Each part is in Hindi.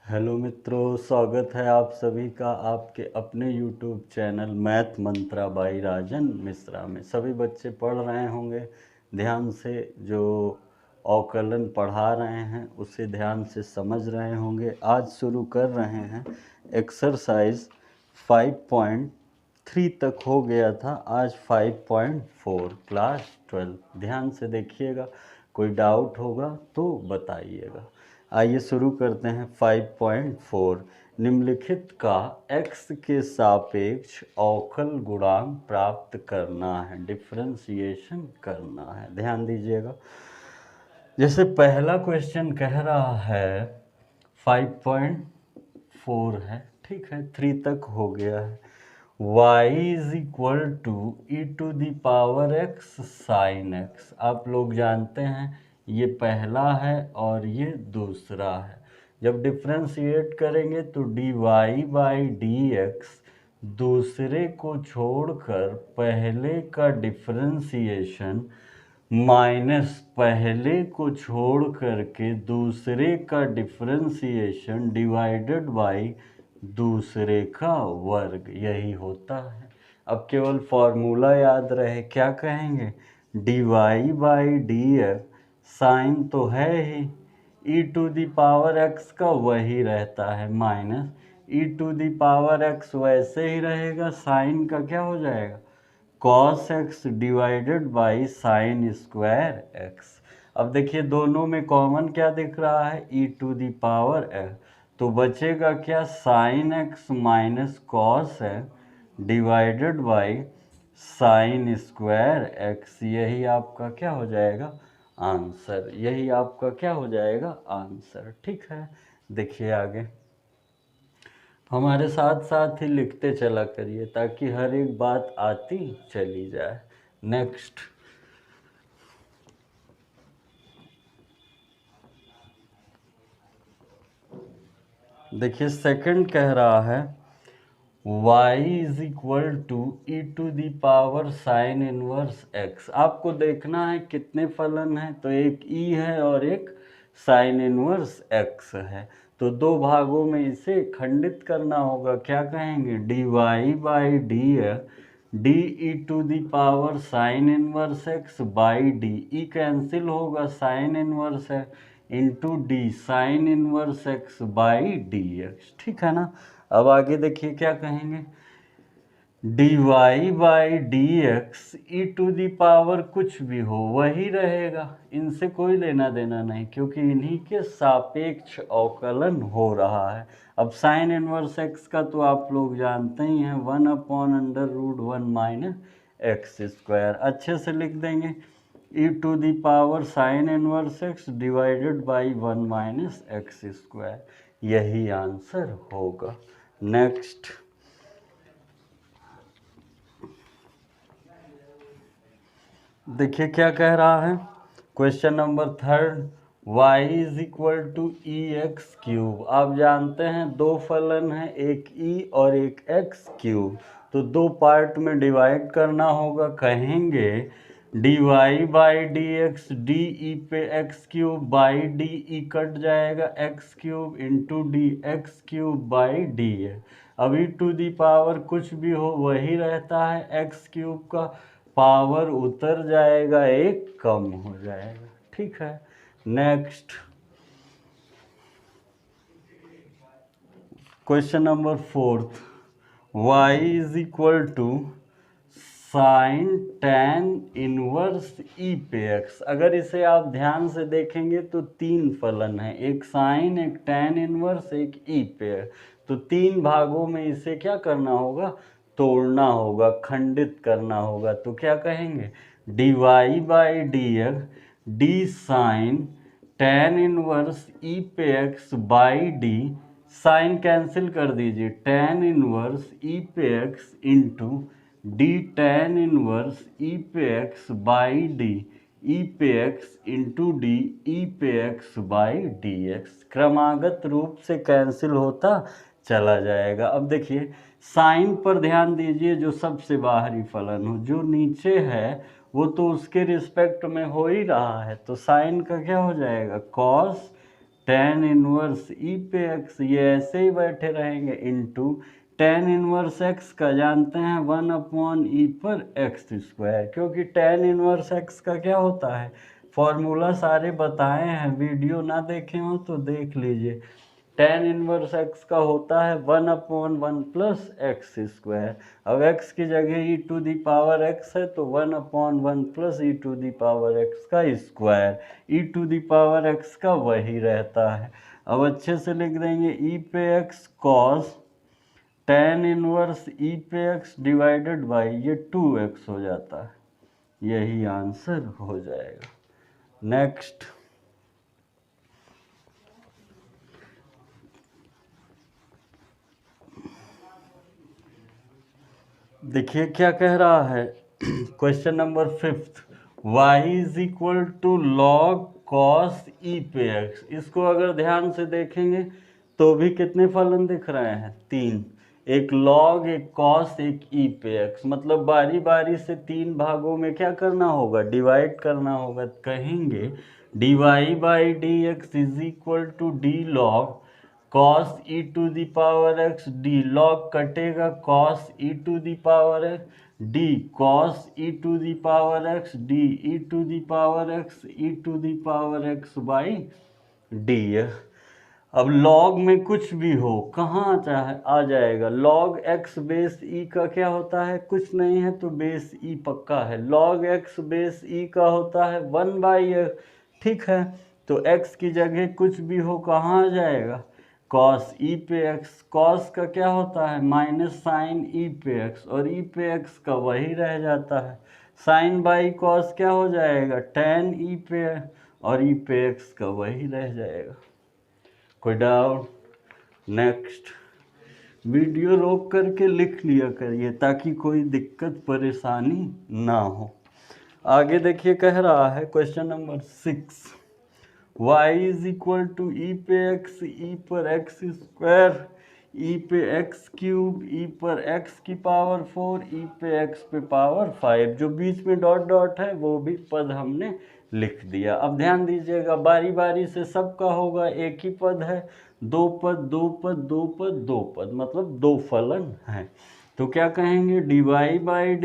हेलो मित्रों, स्वागत है आप सभी का आपके अपने YouTube channel Math Mantra by Rajan Mishra में। सभी बच्चे पढ़ रहे होंगे ध्यान से, जो अवकलन पढ़ा रहे हैं उसे ध्यान से समझ रहे होंगे। आज शुरू कर रहे हैं एक्सरसाइज 5.3 तक हो गया था, आज 5.4 क्लास 12। ध्यान से देखिएगा, कोई डाउट होगा तो बताइएगा। आइए शुरू करते हैं 5.4। निम्नलिखित का x के सापेक्ष अवकल गुणांक प्राप्त करना है, डिफरेंशिएशन करना है। ध्यान दीजिएगा, जैसे पहला क्वेश्चन कह रहा है 5.4 है, ठीक है, 3 तक हो गया है। y is equal to e to the power x sine x। आप लोग जानते हैं ये पहला है और ये दूसरा है। जब डिफ्रेंशिएट करेंगे तो dy बाई dx दूसरे को छोड़कर पहले का डिफ्रेंशिएशन माइनस पहले को छोड़ करके दूसरे का डिफ्रेंशिएशन डिवाइडेड बाई दूसरे का वर्ग, यही होता है। अब केवल फॉर्मूला याद रहे, क्या कहेंगे, dy बाई dx साइन तो है ही, e to the power x का वही रहता है, minus e to the power x वैसे ही रहेगा, साइन का क्या हो जाएगा, cos x divided by sine square x। अब देखिए दोनों में कॉमन क्या दिख रहा है, e to the power x, तो बचेगा क्या, sine x minus cos x divided by sine square x। यही आपका क्या हो जाएगा, आंसर। यही आपका क्या हो जाएगा, आंसर। ठीक है, देखिए आगे हमारे साथ साथ ही लिखते चला करिए ताकि हर एक बात आती चली जाए। नेक्स्ट, देखिए सेकंड कह रहा है y is equal to e to the power sine inverse x। आपको देखना है कितने फलन हैं, तो एक e है और एक साइन इनवर्स x है, तो दो भागों में इसे खंडित करना होगा। क्या कहेंगे, dy by dx D e to the power sine inverse x by D, e cancel होगा, साइन इनवर्स है into D sine inverse x by D X. ठीक है ना। अब आगे देखिए क्या कहेंगे, dy by D X e to the power कुछ भी हो वही रहेगा, इनसे कोई लेना देना नहीं क्योंकि इन्हीं के सापेक्ष अवकलन हो रहा है। अब साइन इनवर्स x का तो आप लोग जानते ही हैं, 1/√1 माइनस एक्स स्क्वायर। अच्छे से लिख देंगे, e to the power sine inverse x divided by 1 minus x square, यही आंसर होगा। नेक्स्ट, देखिए क्या कह रहा है, question number third, y is equal to e x cube. आप जानते हैं दो फलन हैं, एक e और एक x क्यूब, तो दो पार्ट में डिवाइड करना होगा। कहेंगे dy by D x d e पे x cube by D e cut जाएगा, x cube into d x cube by d a. अब ई टू दी पावर कुछ भी हो वही रहता है, एक्स क्यूब का पावर उतर जाएगा, एक कम हो जाएगा। ठीक है। Next, question number fourth, y is equal to sine tan inverse e पे एक्स। अगर इसे आप ध्यान से देखेंगे तो तीन फलन है, एक साइन, एक टेन इनवर्स, एक ई पे। तो तीन भागों में इसे क्या करना होगा, तोड़ना होगा, खंडित करना होगा। तो क्या कहेंगे, dy by D x d sine tan inverse e पे x by d, sine cancel कर दीजिए, टेन इनवर्स ई पे x into d tan inverse e पे एक्स बाई डी ई पे एक्स इंटू डी ई पे एक्स बाई डी एक्स। क्रमागत रूप से कैंसिल होता चला जाएगा। अब देखिए साइन पर ध्यान दीजिए, जो सबसे बाहरी फलन हो, जो नीचे है वो तो उसके रिस्पेक्ट में हो ही रहा है, तो साइन का क्या हो जाएगा, कॉस tan इनवर्स ई पे एक्स, ये ऐसे ही बैठे रहेंगे, इंटू tan इनवर्स एक्स का जानते हैं 1/e पर एक्स स्क्वायर, क्योंकि tan इनवर्स एक्स का क्या होता है, फॉर्मूला सारे बताए हैं, वीडियो ना देखे हो तो देख लीजिए। tan इनवर्स एक्स का होता है 1/1 प्लस एक्स स्क्वायर। अब x की जगह e to the power x है तो 1/1 plus e to the power x का square, e to the power x का वही रहता है। अब अच्छे से लिख देंगे e पे x cos tan inverse e पे x डिवाइडेड बाई ये 2x हो जाता है, यही आंसर हो जाएगा। नेक्स्ट देखिए क्या कह रहा है, question number 5, y is equal to log cos e पे एक्स। इसको अगर ध्यान से देखेंगे तो भी कितने फलन दिख रहे हैं, 3, एक लॉग, एक कॉस, एक ई पे एक्स, मतलब बारी बारी से 3 भागों में क्या करना होगा, डिवाइड करना होगा। कहेंगे D Y by D x is equal to D log cos e to the power x, D log कटेगा cos e to the power x, D cos e to the power x, D e to the power x, e to the power x by D. अब लॉग में कुछ भी हो कहाँ चाहे आ जाएगा, लॉग x बेस e का क्या होता है, कुछ नहीं है तो बेस e पक्का है, लॉग x बेस e का होता है 1/x, ठीक है। तो x की जगह कुछ भी हो कहाँ आ जाएगा, कॉस ई पे एक्स, कॉस का क्या होता है माइनस साइन ई पे एक्स, और ई पे एक्स का वही रह जाता है, साइन बाई कॉस क्या हो जाएगा टेन ई पे, और ई पे एक्स का वही रह जाएगा। कोई डाउट? नेक्स्ट, वीडियो रोक करके लिख लिया करिए ताकि कोई दिक्कत परेशानी ना हो। आगे देखिए कह रहा है question number 6, y is equal to e पे एक्स, ई पर एक्स स्क्वायर, ई पे एक्स क्यूब, ई पर एक्स की पावर 4, ई पे एक्स पे पावर 5, जो बीच में डॉट डॉट है वो भी पद हमने लिख दिया। अब ध्यान दीजिएगा बारी बारी से सबका होगा, एक ही पद है, 2 पद 2 पद 2 पद 2 पद, मतलब 2 फलन हैं। तो क्या कहेंगे D Y by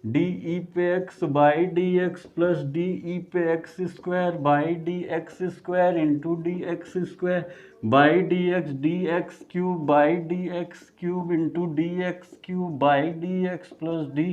D e पे x by D x plus d e पे x square by D x square into d x square by D x cube by D x cube into d x cube by D x plus d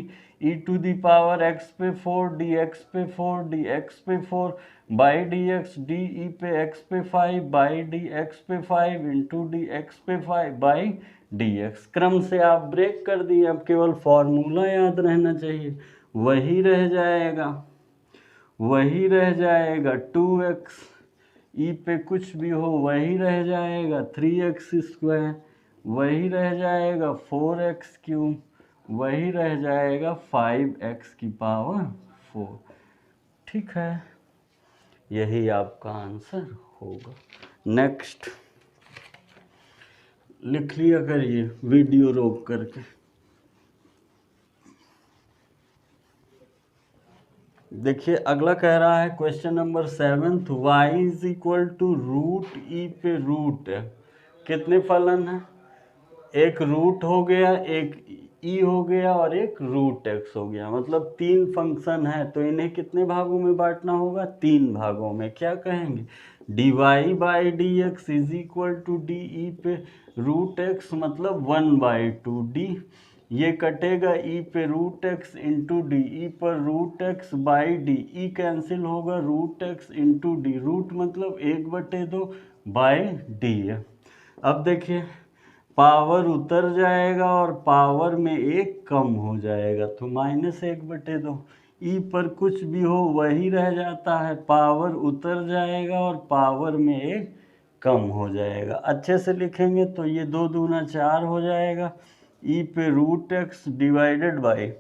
e to the power x पे 4 डी एक्स पे 4 डी एक्स पे 4 by D x d e पे एक्स पे 5 बाई डी एक्स पे 5 इंटू डी एक्स पे 5 बाई dx। क्रम से आप ब्रेक कर दिए, अब केवल फॉर्मूला याद रहना चाहिए, वही रह जाएगा, वही रह जाएगा 2x, ई पे कुछ भी हो वही रह जाएगा 3x स्क्वायर, वही रह जाएगा 4x क्यूब, वही रह जाएगा 5x की पावर 4, ठीक है, यही आपका आंसर होगा। नेक्स्ट लिख लिया करिए वीडियो रोक करके। देखिए अगला कह रहा है question number 7, y is equal to root e पे रूट, कितने फलन है, एक रूट हो गया, एक ई हो गया और एक रूट एक्स हो गया, मतलब 3 फंक्शन है, तो इन्हें कितने भागों में बांटना होगा, 3 भागों में। क्या कहेंगे D Y by D x is equal to D e पे रूट एक्स, मतलब 1/2 डी, ये कटेगा ई पे root x into d, e पर root x by D, e cancel होगा root x into d, root मतलब 1/2 बाई डी है। अब देखिए पावर उतर जाएगा और पावर में 1 कम हो जाएगा, तो -1/2, ई पर कुछ भी हो वही रह जाता है, पावर उतर जाएगा और पावर में 1 कम हो जाएगा। अच्छे से लिखेंगे तो ये 2 दूना 4 हो जाएगा, ई पे root x divided by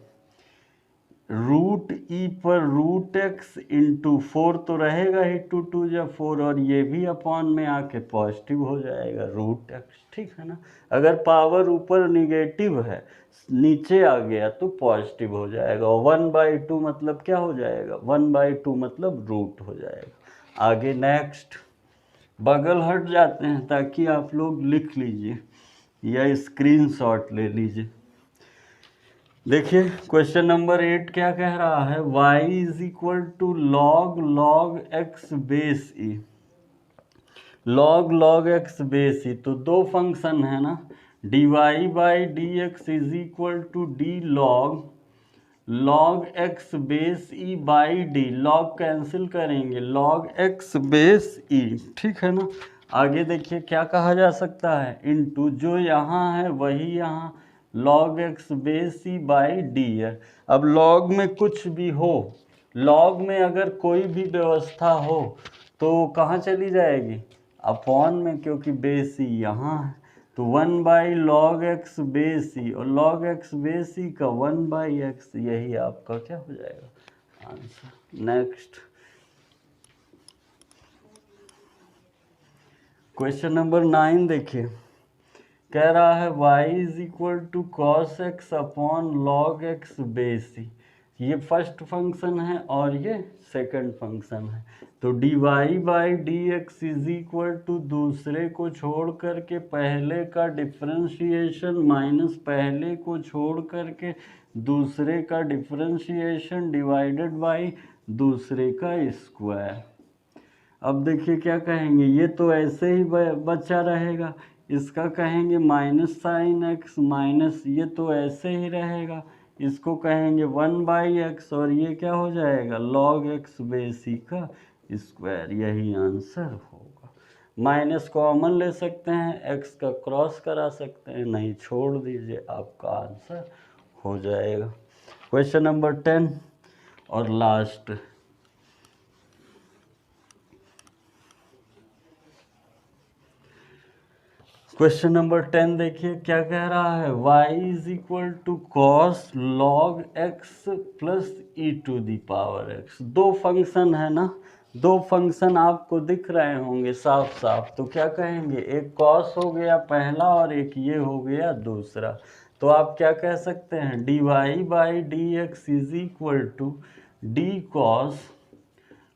root e पर रूट एक्स इंटू 4 तो रहेगा ही, 2 2 या 4, और ये भी अपॉन में आके पॉजिटिव हो जाएगा रूट एक्स, ठीक है ना। अगर पावर ऊपर निगेटिव है नीचे आ गया तो पॉजिटिव हो जाएगा, 1/2 मतलब क्या हो जाएगा, 1/2 मतलब रूट हो जाएगा। आगे नेक्स्ट बगल हट जाते हैं ताकि आप लोग लिख लीजिए या स्क्रीनशॉट ले लीजिए। देखिए क्वेश्चन नंबर 8 क्या कह रहा है, y is equal to log x base e. log x base e, तो दो फंक्शन है ना, dy by D x is equal to d log x base e by d, log cancel करेंगे, log x बेस ई, ठीक है ना। आगे देखिए क्या कहा जा सकता है, इनटू जो यहाँ है वही यहाँ log x base e by D है। अब log में कुछ भी हो, log में अगर कोई भी व्यवस्था हो तो कहाँ चली जाएगी, अपॉन में, क्योंकि बेस ई यहाँ है। तो 1 बाई लॉग एक्स बेस ई, और लॉग एक्स बेस ई का 1 बाई एक्स, यही आपका क्या हो जाएगा आंसर। नेक्स्ट क्वेश्चन नंबर 9 देखिए, कह रहा है y is equal to cos x upon log x base e. ये फर्स्ट फंक्शन है और ये सेकंड फंक्शन है। तो D Y by D x is equal to दूसरे को छोड़ करके पहले का डिफरेंशिएशन माइनस पहले को छोड़ करके दूसरे का डिफरेंशिएशन डिवाइडेड बाई दूसरे का स्क्वायर। अब देखिए क्या कहेंगे, ये तो ऐसे ही बचा रहेगा, इसका कहेंगे माइनस साइन एक्स माइनस, ये तो ऐसे ही रहेगा, इसको कहेंगे 1 बाई एक्स, और ये क्या हो जाएगा log एक्स बेस ई का स्क्वायर, यही आंसर होगा। माइनस कॉमन ले सकते हैं, एक्स का क्रॉस करा सकते हैं, नहीं छोड़ दीजिए, आपका आंसर हो जाएगा। क्वेश्चन नंबर 10 और लास्ट, क्वेश्चन नंबर 10 देखिए क्या कह रहा है, y is equal to cos log X plus e to the power X. दो फंक्शन है ना, दो फंक्शन आपको दिख रहे होंगे साफ साफ, तो क्या कहेंगे, एक कॉस हो गया पहला और एक ये हो गया दूसरा। तो आप क्या कह सकते हैं, D Y by D x is equal to D cos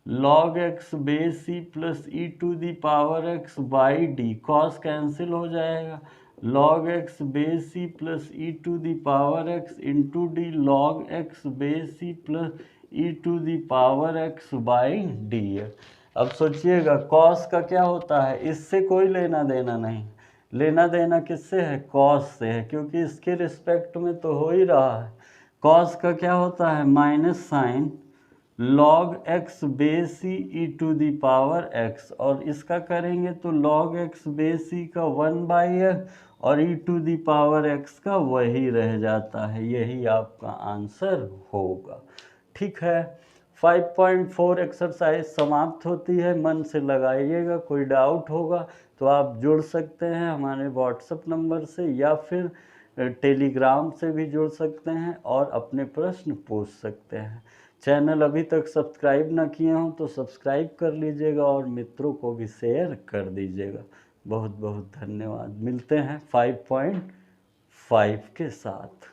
log x base e plus e to the power x by D, cos cancel हो जाएगा, log x base e plus e to the power x into D log x base e plus e to the power x by D है। अब सोचिएगा कॉस का क्या होता है, इससे कोई लेना देना नहीं, लेना देना किससे है, कॉस से है, क्योंकि इसके रिस्पेक्ट में तो हो ही रहा है। कॉस का क्या होता है, minus sine log x base e to the power x, और इसका करेंगे तो log x बेस ई का 1 बाई एक्स और ई टू दी पावर x का वही रह जाता है, यही आपका आंसर होगा। ठीक है, 5.4 एक्सरसाइज समाप्त होती है, मन से लगाइएगा। कोई डाउट होगा तो आप जुड़ सकते हैं हमारे व्हाट्सएप नंबर से, या फिर टेलीग्राम से भी जुड़ सकते हैं और अपने प्रश्न पूछ सकते हैं। चैनल अभी तक सब्सक्राइब ना किए हों तो सब्सक्राइब कर लीजिएगा और मित्रों को भी शेयर कर दीजिएगा। बहुत बहुत धन्यवाद। मिलते हैं 5.5 के साथ।